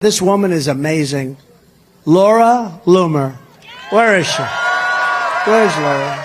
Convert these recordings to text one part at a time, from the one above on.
This woman is amazing. Laura Loomer. Where is she? Where's Laura?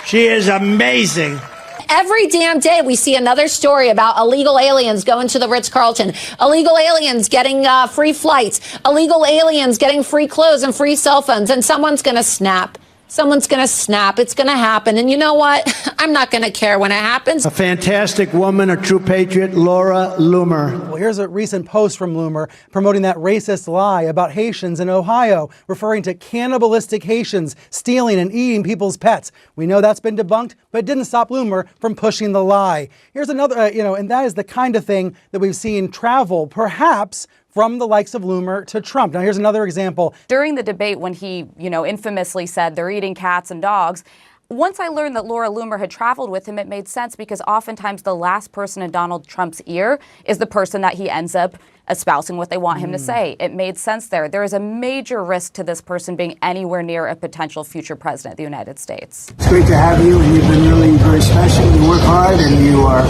She is amazing. Every damn day we see another story about illegal aliens going to the Ritz-Carlton, illegal aliens getting free flights, illegal aliens getting free clothes and free cell phones, and someone's going to snap. Someone's going to snap. It's going to happen. And you know what? I'm not going to care when it happens. A fantastic woman, a true patriot, Laura Loomer. Well, here's a recent post from Loomer promoting that racist lie about Haitians in Ohio, referring to cannibalistic Haitians stealing and eating people's pets. We know that's been debunked, but it didn't stop Loomer from pushing the lie. Here's another, and that is the kind of thing that we've seen travel, perhaps, from the likes of Loomer to Trump. Now, here's another example. During the debate when he, infamously said they're eating cats and dogs, once I learned that Laura Loomer had traveled with him, it made sense because oftentimes the last person in Donald Trump's ear is the person that he ends up espousing what they want him to say. It made sense there. There is a major risk to this person being anywhere near a potential future president of the United States. It's great to have you, and you've been really very special. You work hard, and you are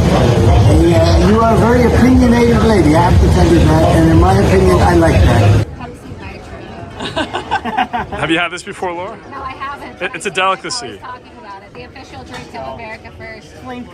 a very opinionated lady. I have to tell you that, and in my opinion, I like that. Have you had this before, Laura? No, I haven't. It's a delicacy. Talking about it. The official drink of America first. Flink.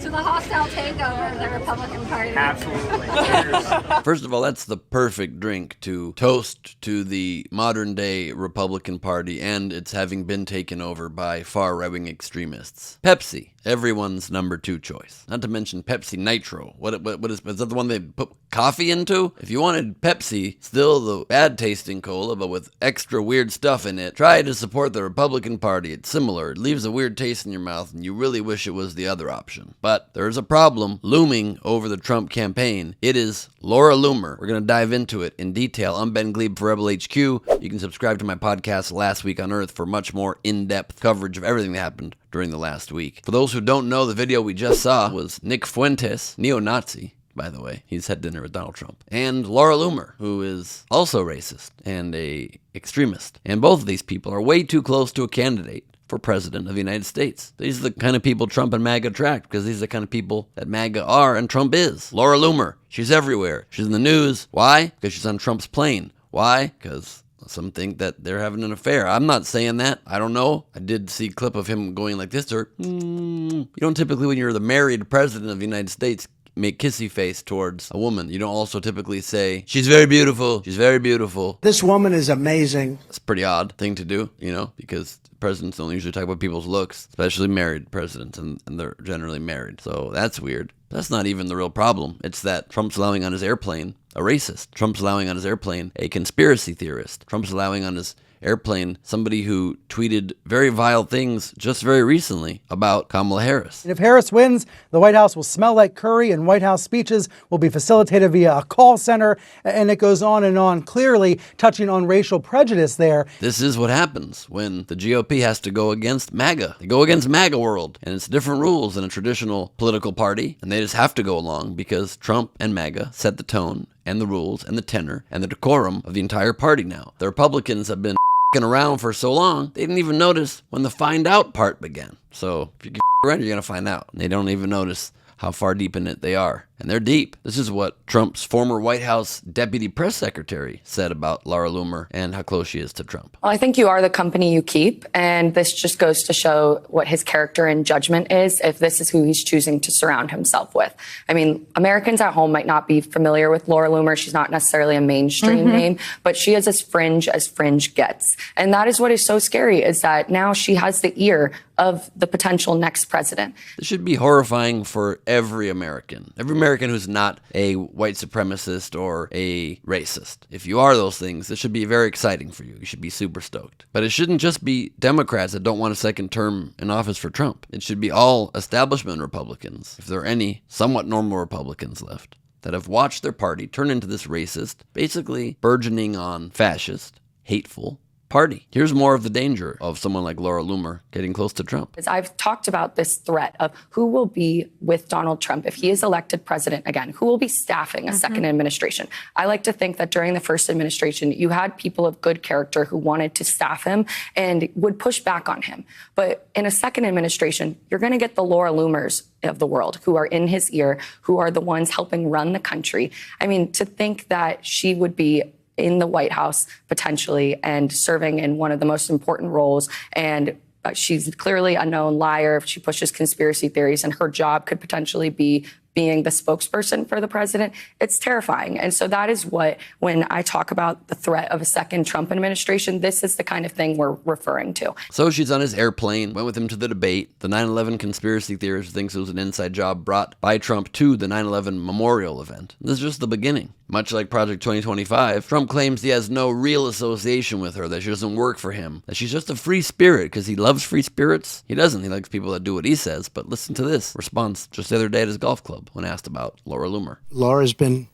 To the hostile takeover of the Republican Party. Absolutely. First of all, that's the perfect drink to toast to the modern day Republican Party and its having been taken over by far right-wing extremists. Pepsi, everyone's number 2 choice. Not to mention Pepsi Nitro. What is that the one they put coffee into? If you wanted Pepsi, still the bad tasting cola, but with extra weird stuff in it, try to support the Republican Party. It's similar. It leaves a weird taste in your mouth, and you really wish it was the other option. But there's a problem looming over the Trump campaign. It is Laura Loomer. We're going to dive into it in detail. I'm Ben Gleib for Rebel HQ. You can subscribe to my podcast Last Week on Earth for much more in-depth coverage of everything that happened during the last week. For those who don't know, the video we just saw was Nick Fuentes, neo-Nazi, by the way. He's had dinner with Donald Trump. And Laura Loomer, who is also racist and a extremist. And both of these people are way too close to a candidate for president of the United States. These are the kind of people Trump and MAGA attract, because these are the kind of people that MAGA are and Trump is. Laura Loomer, she's everywhere. She's in the news. Why? Because she's on Trump's plane. Why? Because some think that they're having an affair. I'm not saying that. I don't know. I did see a clip of him going like this to her. You don't typically, when you're the married president of the United States, make kissy face towards a woman. You don't also typically say, she's very beautiful. She's very beautiful. This woman is amazing. It's a pretty odd thing to do, because presidents don't usually talk about people's looks, especially married presidents, and they're generally married. So that's weird. That's not even the real problem. It's that Trump's allowing on his airplane a racist. Trump's allowing on his airplane a conspiracy theorist. Trump's allowing on his airplane somebody who tweeted very vile things just very recently about Kamala Harris. And if Harris wins, the White House will smell like curry, and White House speeches will be facilitated via a call center, and it goes on, clearly touching on racial prejudice there. This is what happens when the GOP has to go against MAGA. They go against MAGA world, and it's different rules than a traditional political party, and they just have to go along because Trump and MAGA set the tone and the rules and the tenor and the decorum of the entire party now. The Republicans have been around for so long, they didn't even notice when the find out part began. So if you get around, you're going to find out. And they don't even notice how far deep in it they are. And they're deep. This is what Trump's former White House deputy press secretary said about Laura Loomer and how close she is to Trump. Well, I think you are the company you keep, and this just goes to show what his character and judgment is if this is who he's choosing to surround himself with. I mean, Americans at home might not be familiar with Laura Loomer. She's not necessarily a mainstream name, but she is as fringe gets. And that is what is so scary, is that now she has the ear of the potential next president. This should be horrifying for every American. Every American who's not a white supremacist or a racist. If you are those things, this should be very exciting for you. You should be super stoked. But it shouldn't just be Democrats that don't want a second term in office for Trump. It should be all establishment Republicans, if there are any somewhat normal Republicans left, that have watched their party turn into this racist, basically burgeoning on fascist, hateful, party. Here's more of the danger of someone like Laura Loomer getting close to Trump. I've talked about this threat of who will be with Donald Trump if he is elected president again, who will be staffing a second administration. I like to think that during the first administration, you had people of good character who wanted to staff him and would push back on him. But in a second administration, you're going to get the Laura Loomers of the world who are in his ear, who are the ones helping run the country. I mean, to think that she would be in the White House potentially and serving in one of the most important roles, and she's clearly a known liar. She pushes conspiracy theories, and her job could potentially be being the spokesperson for the president. It's terrifying. And so that is what, when I talk about the threat of a second Trump administration, this is the kind of thing we're referring to. So she's on his airplane, went with him to the debate. The 9/11 conspiracy theorist thinks it was an inside job brought by Trump to the 9/11 memorial event. This is just the beginning. Much like Project 2025, Trump claims he has no real association with her, that she doesn't work for him, that she's just a free spirit because he loves free spirits. He doesn't. He likes people that do what he says. But listen to this response just the other day at his golf club when asked about Laura Loomer. Laura's been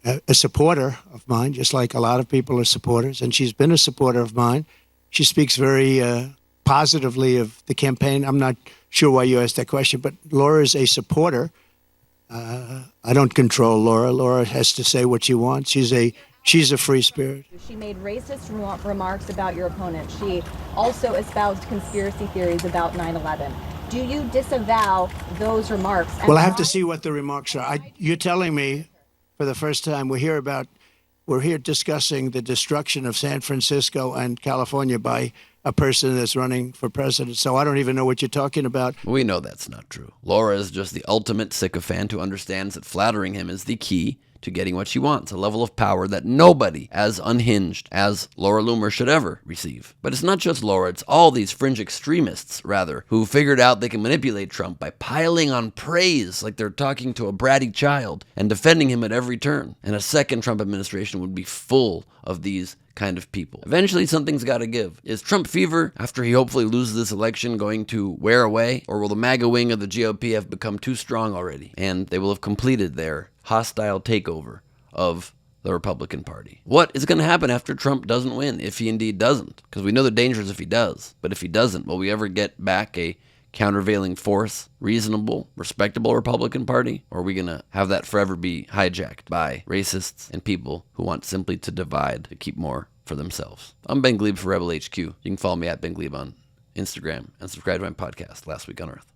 a supporter of mine, just like a lot of people are supporters, and she's been a supporter of mine. She speaks very positively of the campaign. I'm not sure why you asked that question, but Laura is a supporter. I don't control Laura. Laura has to say what she wants. She's a free spirit. She made racist remarks about your opponent. She also espoused conspiracy theories about 9/11. Do you disavow those remarks? Well, I have to see what the remarks are. You're telling me for the first time we're here discussing the destruction of San Francisco and California by a person that's running for president. So I don't even know what you're talking about. We know that's not true. Laura is just the ultimate sycophant who understands that flattering him is the key to getting what she wants, a level of power that nobody as unhinged as Laura Loomer should ever receive. But it's not just Laura, it's all these fringe extremists, rather, who figured out they can manipulate Trump by piling on praise like they're talking to a bratty child and defending him at every turn. And a second Trump administration would be full of these kind of people. Eventually, something's got to give. Is Trump fever, after he hopefully loses this election, going to wear away? Or will the MAGA wing of the GOP have become too strong already? And they will have completed their hostile takeover of the Republican Party. What is going to happen after Trump doesn't win, if he indeed doesn't? Because we know the dangers if he does. But if he doesn't, will we ever get back a countervailing force, reasonable, respectable Republican Party? Or are we going to have that forever be hijacked by racists and people who want simply to divide, to keep more for themselves? I'm Ben Gleib for Rebel HQ. You can follow me at Ben Gleib on Instagram and subscribe to my podcast, Last Week on Earth.